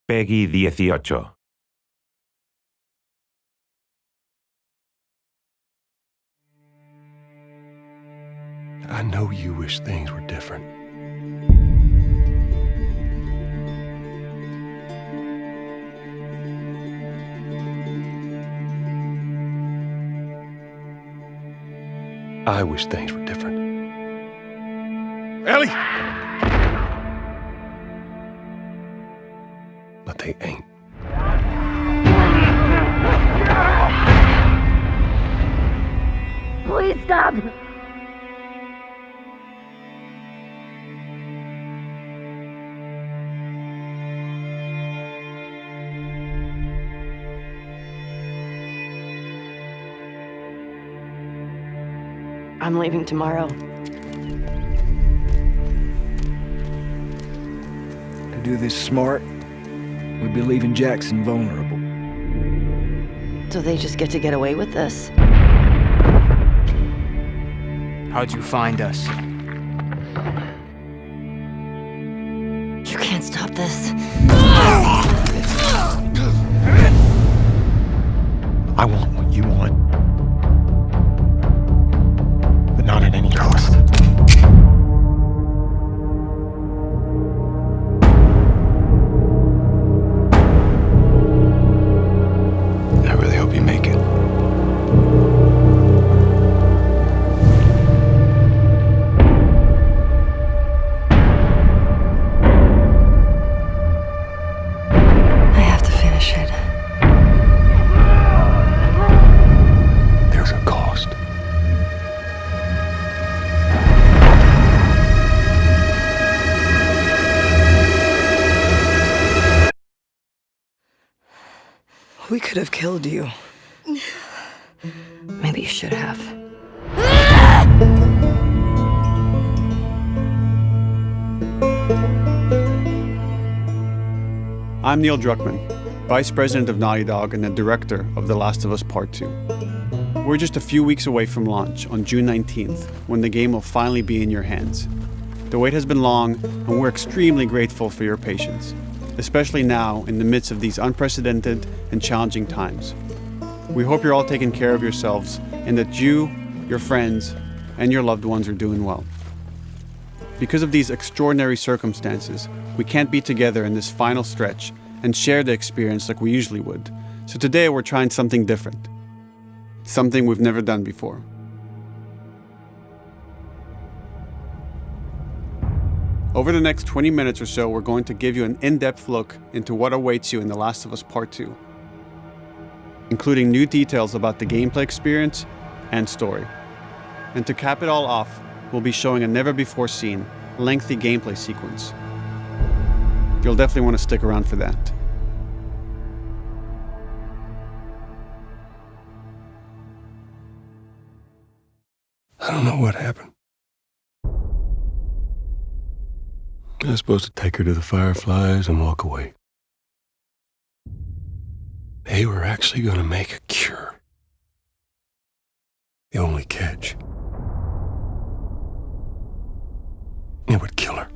Peggy 18. I know you wish things were different. I wish things were different. Ellie! But they ain't. Please stop! I'm leaving tomorrow. To do this smart, we'd be leaving Jackson vulnerable. So they just get to get away with this? How'd you find us? You can't stop this. I want what you want. But not at any cost. I really hope you make it. I have to finish it. There's a cost. We could have killed you. Maybe you should have. I'm Neil Druckmann, Vice President of Naughty Dog and the Director of The Last of Us Part 2. We're just a few weeks away from launch on June 19th, when the game will finally be in your hands. The wait has been long, and we're extremely grateful for your patience, especially now in the midst of these unprecedented and challenging times. We hope you're all taking care of yourselves and that you, your friends, and your loved ones are doing well. Because of these extraordinary circumstances, we can't be together in this final stretch and share the experience like we usually would. So today we're trying something different. Something we've never done before. Over the next 20 minutes or so, we're going to give you an in-depth look into what awaits you in The Last of Us Part 2, including new details about the gameplay experience and story. And to cap it all off, we'll be showing a never-before-seen, lengthy gameplay sequence. You'll definitely want to stick around for that. I don't know what happened. I was supposed to take her to the Fireflies and walk away. They were actually going to make a cure. The only catch, it would kill her.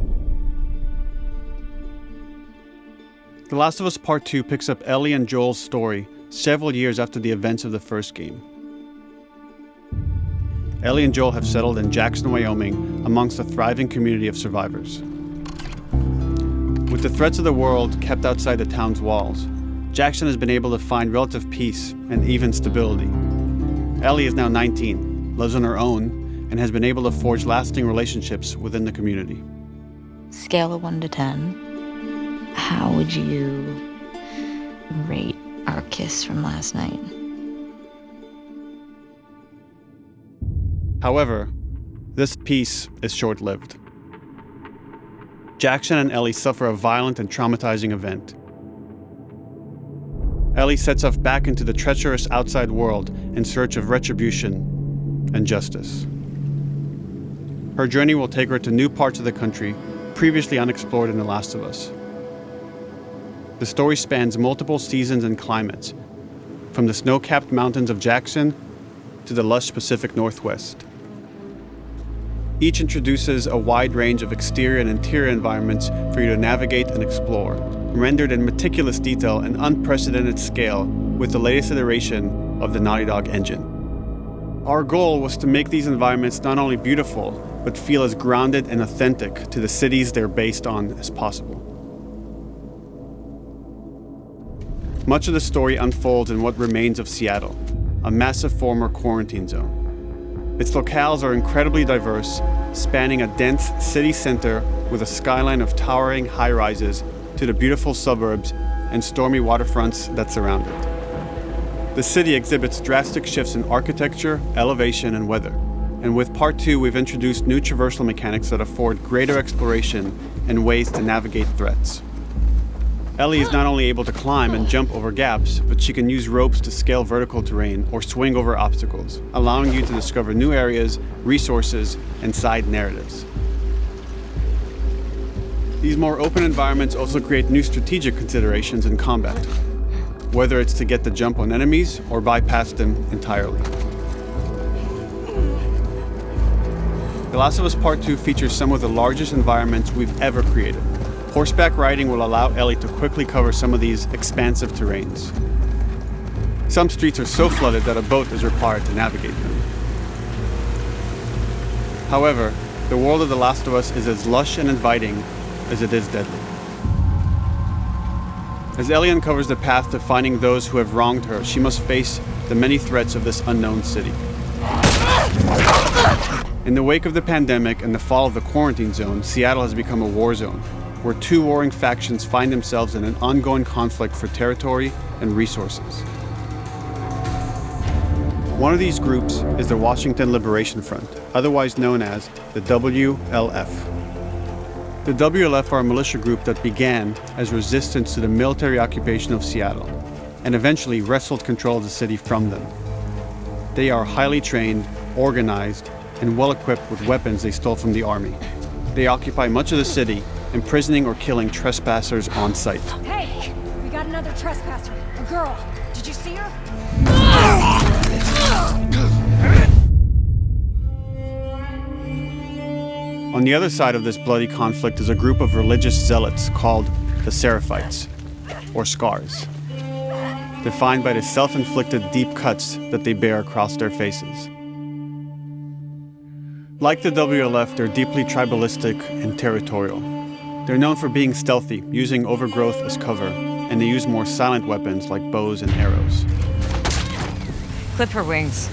The Last of Us Part 2 picks up Ellie and Joel's story several years after the events of the first game. Ellie and Joel have settled in Jackson, Wyoming, amongst a thriving community of survivors. With the threats of the world kept outside the town's walls, Jackson has been able to find relative peace and even stability. Ellie is now 19, lives on her own, and has been able to forge lasting relationships within the community. Scale of 1 to 10, how would you rate our kiss from last night? However, this peace is short-lived. Jackson and Ellie suffer a violent and traumatizing event. Ellie sets off back into the treacherous outside world in search of retribution and justice. Her journey will take her to new parts of the country previously unexplored in The Last of Us. The story spans multiple seasons and climates, from the snow-capped mountains of Jackson to the lush Pacific Northwest. Each introduces a wide range of exterior and interior environments for you to navigate and explore, rendered in meticulous detail and unprecedented scale with the latest iteration of the Naughty Dog engine. Our goal was to make these environments not only beautiful, but feel as grounded and authentic to the cities they're based on as possible. Much of the story unfolds in what remains of Seattle, a massive former quarantine zone. Its locales are incredibly diverse, spanning a dense city center with a skyline of towering high-rises to the beautiful suburbs and stormy waterfronts that surround it. The city exhibits drastic shifts in architecture, elevation, and weather. And with Part 2, we've introduced new traversal mechanics that afford greater exploration and ways to navigate threats. Ellie is not only able to climb and jump over gaps, but she can use ropes to scale vertical terrain or swing over obstacles, allowing you to discover new areas, resources, and side narratives. These more open environments also create new strategic considerations in combat, whether it's to get the jump on enemies or bypass them entirely. The Last of Us Part 2 features some of the largest environments we've ever created. Horseback riding will allow Ellie to quickly cover some of these expansive terrains. Some streets are so flooded that a boat is required to navigate them. However, the world of The Last of Us is as lush and inviting as it is deadly. As Ellie uncovers the path to finding those who have wronged her, she must face the many threats of this unknown city. In the wake of the pandemic and the fall of the quarantine zone, Seattle has become a war zone, where two warring factions find themselves in an ongoing conflict for territory and resources. One of these groups is the Washington Liberation Front, otherwise known as the WLF. The WLF are a militia group that began as resistance to the military occupation of Seattle and eventually wrestled control of the city from them. They are highly trained, organized, and well-equipped with weapons they stole from the army. They occupy much of the city, imprisoning or killing trespassers on sight. Hey, we got another trespasser, a girl. Did you see her? On the other side of this bloody conflict is a group of religious zealots called the Seraphites, or Scars, defined by the self-inflicted deep cuts that they bear across their faces. Like the WLF, they're deeply tribalistic and territorial. They're known for being stealthy, using overgrowth as cover, and they use more silent weapons like bows and arrows. Clip her wings.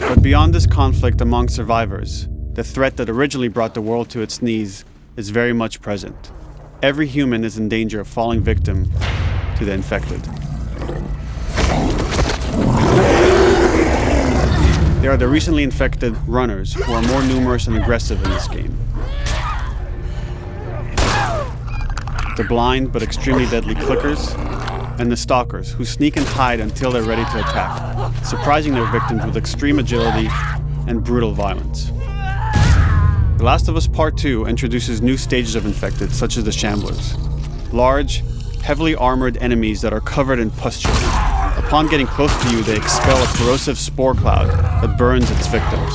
But beyond this conflict among survivors, the threat that originally brought the world to its knees is very much present. Every human is in danger of falling victim to the infected. They are the recently infected runners, who are more numerous and aggressive in this game. The blind but extremely deadly clickers, and the stalkers, who sneak and hide until they're ready to attack, surprising their victims with extreme agility and brutal violence. The Last of Us Part 2 introduces new stages of infected, such as the Shamblers. Large, heavily armored enemies that are covered in pustules. Upon getting close to you, they expel a corrosive spore cloud that burns its victims.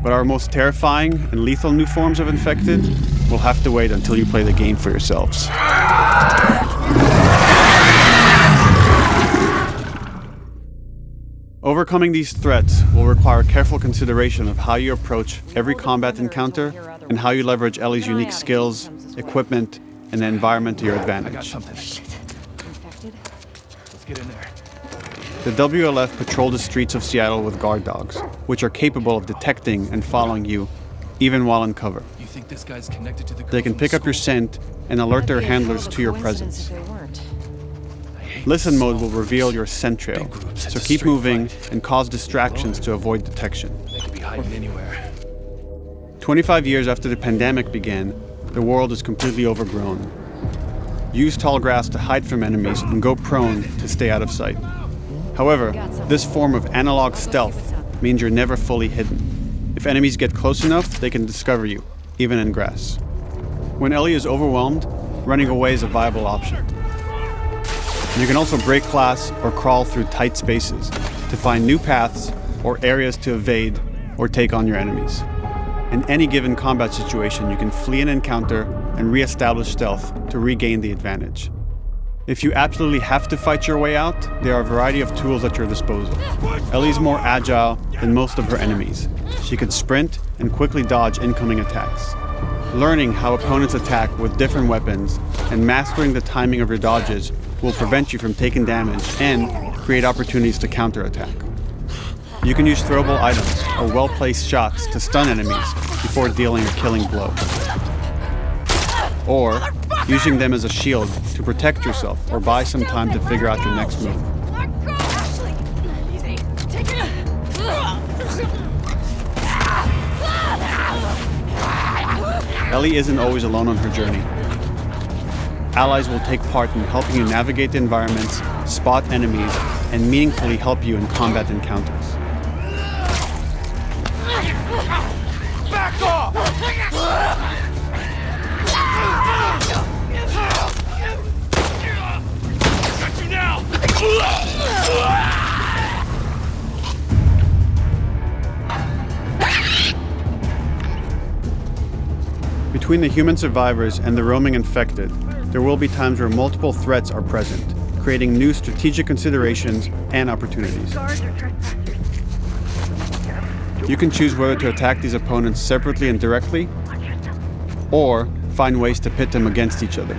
But our most terrifying and lethal new forms of infected will have to wait until you play the game for yourselves. Overcoming these threats will require careful consideration of how you approach every combat encounter and how you leverage Ellie's unique skills, equipment, and the environment to your advantage. Let's get in there. The WLF patrol the streets of Seattle with guard dogs, which are capable of detecting and following you, even while in cover. You think this guy's connected to the girl They can from pick up your school? scent and alert their handlers to your presence. Listen mode will reveal your scent trail, so keep moving and cause distractions to avoid detection. They could be hiding anywhere. 25 years after the pandemic began, the world is completely overgrown. Use tall grass to hide from enemies and go prone to stay out of sight. However, this form of analog stealth means you're never fully hidden. If enemies get close enough, they can discover you, even in grass. When Ellie is overwhelmed, running away is a viable option. You can also break glass or crawl through tight spaces to find new paths or areas to evade or take on your enemies. In any given combat situation, you can flee an encounter and re-establish stealth to regain the advantage. If you absolutely have to fight your way out, there are a variety of tools at your disposal. Ellie's more agile than most of her enemies. She can sprint and quickly dodge incoming attacks. Learning how opponents attack with different weapons and mastering the timing of your dodges will prevent you from taking damage and create opportunities to counterattack. You can use throwable items or well-placed shots to stun enemies before dealing a killing blow. Or using them as a shield to protect yourself or buy some time to figure out your next move. Ellie isn't always alone on her journey. Allies will take part in helping you navigate the environments, spot enemies, and meaningfully help you in combat encounters. Back off! Got you now! Between the human survivors and the roaming infected, there will be times where multiple threats are present, creating new strategic considerations and opportunities. You can choose whether to attack these opponents separately and directly, or find ways to pit them against each other.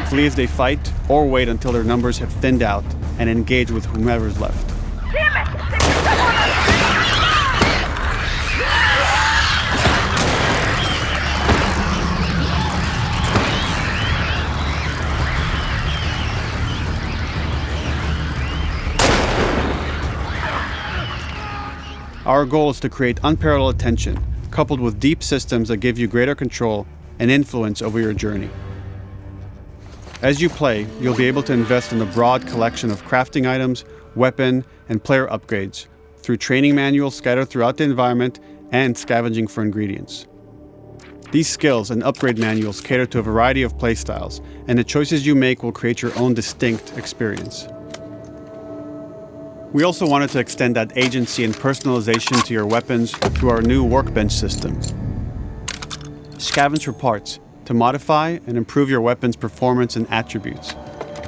Flee as they fight, or wait until their numbers have thinned out and engage with whomever's left. Our goal is to create unparalleled tension, coupled with deep systems that give you greater control and influence over your journey. As you play, you'll be able to invest in a broad collection of crafting items, weapon, and player upgrades through training manuals scattered throughout the environment and scavenging for ingredients. These skills and upgrade manuals cater to a variety of playstyles, and the choices you make will create your own distinct experience. We also wanted to extend that agency and personalization to your weapons through our new workbench system. Scavenge for parts to modify and improve your weapon's performance and attributes,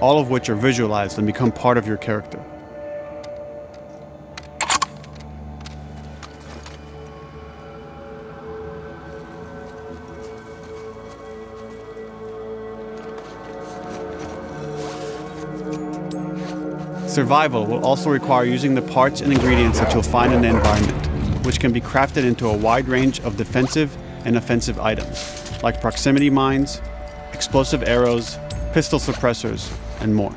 all of which are visualized and become part of your character. Survival will also require using the parts and ingredients that you'll find in the environment, which can be crafted into a wide range of defensive and offensive items, like proximity mines, explosive arrows, pistol suppressors, and more.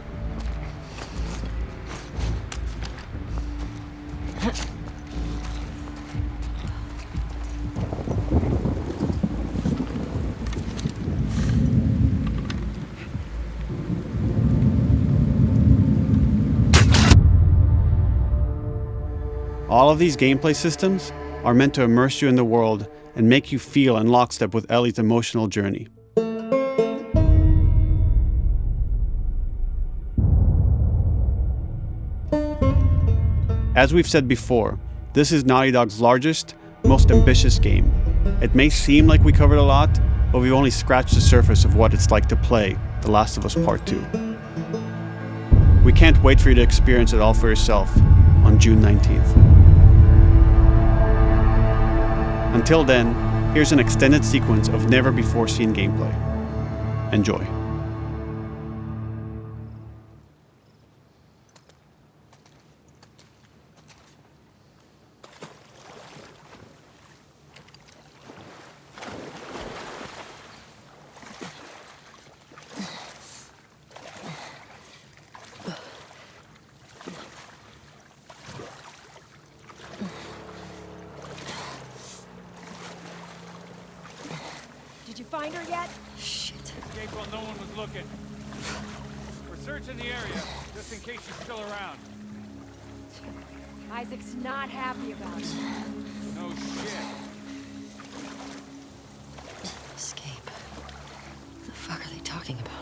All of these gameplay systems are meant to immerse you in the world and make you feel in lockstep with Ellie's emotional journey. As we've said before, this is Naughty Dog's largest, most ambitious game. It may seem like we covered a lot, but we've only scratched the surface of what it's like to play The Last of Us Part 2. We can't wait for you to experience it all for yourself on June 19th. Until then, here's an extended sequence of never-before-seen gameplay. Enjoy. Did you find her yet? Escape while no one was looking. We're searching the area, just in case she's still around. Isaac's not happy about it. No shit. Escape. talking about?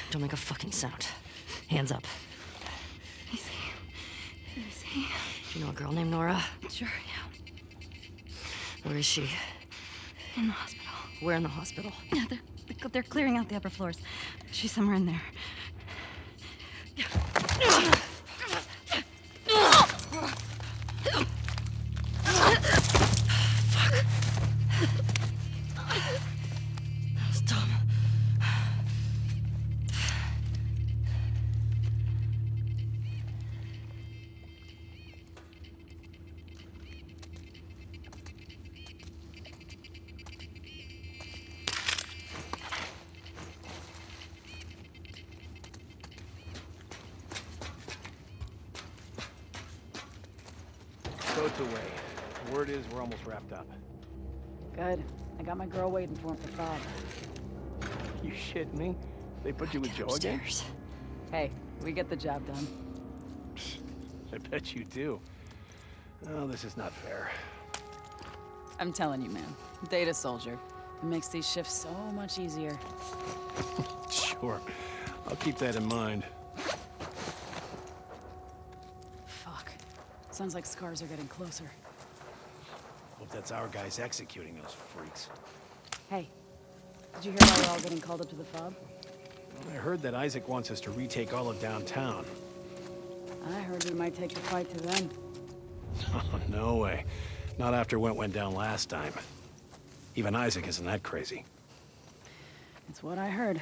Don't make a fucking sound. Hands up. Easy. Easy. Do you know a girl named Nora? Sure, yeah. Where is she? In the hospital. Where in the hospital? Yeah, they're clearing out the upper floors. She's somewhere in there. Boat's away. Word is we're almost wrapped up. Good. I got my girl waiting for him for Bob. You shit me? They put you with Joe again? Upstairs. Hey, we get the job done. I bet you do. Oh, this is not fair. I'm telling you, man. Data soldier. It makes these shifts so much easier. Sure. I'll keep that in mind. Fuck. Sounds like scars are getting closer. Hope that's our guys executing those freaks. Hey, did you hear why we're all getting called up to the fob? I heard that Isaac wants us to retake all of downtown. I heard we might take the fight to them. Oh, no way. Not after what went down last time. Even Isaac isn't that crazy. It's what I heard.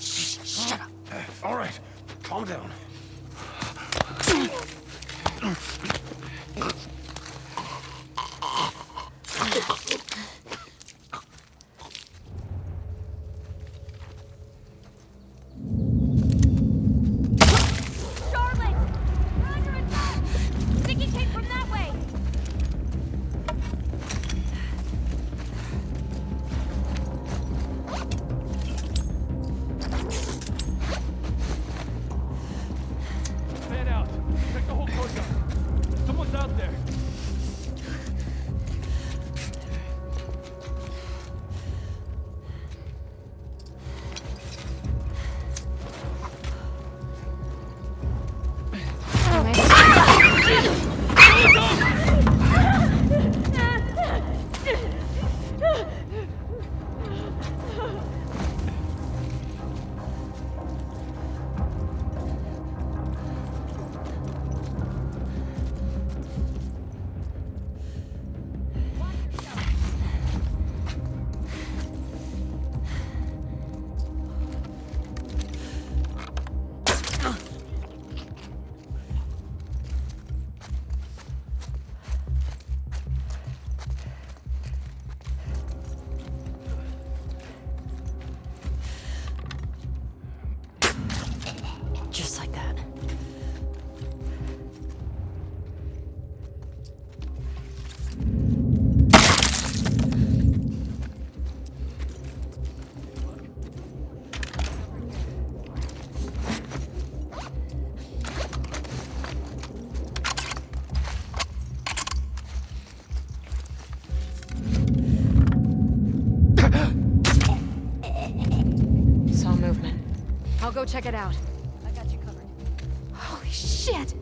Shut up. All right, calm down. Just like that. I'll go check it out. I got you covered. Holy shit!